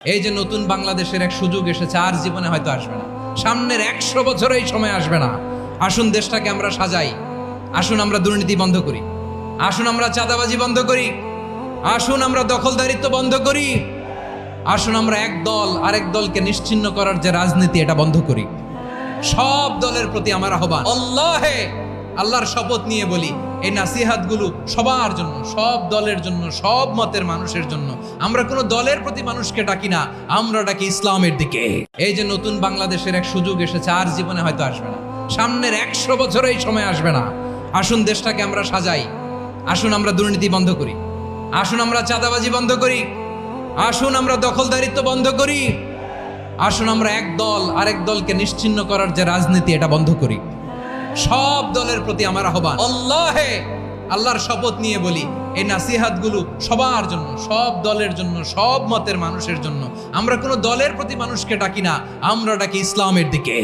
এই যে নতুন বাংলাদেশের এক সুযোগ এসেছে, আর জীবনে হয়তো আসবে না, সামনের 100 বছর এই সময় আসবে না। আসুন দেশটাকে আমরা সাজাই, আসুন আমরা দুর্নীতি বন্ধ করি, আসুন আমরা চাঁদাবাজি বন্ধ করি, আসুন আমরা দখলদারিত্ব বন্ধ করি, আসুন আমরা এক দল আরেক দলকে নিশ্চিহ্ন করার যে রাজনীতি এটা বন্ধ করি। সব দলের প্রতি আমার আহ্বান, আল্লাহর শপথ নিয়ে বলি, এই নাসিহাতগুলো সবার জন্য, সব দলের জন্য, সব মতের মানুষের জন্য। আমরা কোনো দলের প্রতি মানুষকে ডাকি না, আমরা ডাকি ইসলামের দিকে। এই যে নতুন বাংলাদেশের এক সুযোগ এসেছে, আর জীবনে হয়তো আসবে না, সামনের 100 বছর এই সময় আসবে না। আসুন দেশটাকে আমরা সাজাই, আসুন আমরা দুর্নীতি বন্ধ করি, আসুন আমরা চাঁদাবাজি বন্ধ করি, আসুন আমরা দখলদারিত্ব বন্ধ করি, আসুন আমরা এক দল আরেক দলকে নিশ্চিহ্ন করার যে রাজনীতি এটা বন্ধ করি। সব দলের প্রতি আমার আহ্বান, আল্লাহর শপথ নিয়ে বলি, এই নাসিহাতগুলো সবার জন্য, সব দলের জন্য, সব মতের মানুষের জন্য। আমরা কোনো দলের প্রতি মানুষকে ডাকি না, আমরা ডাকি ইসলামের দিকে।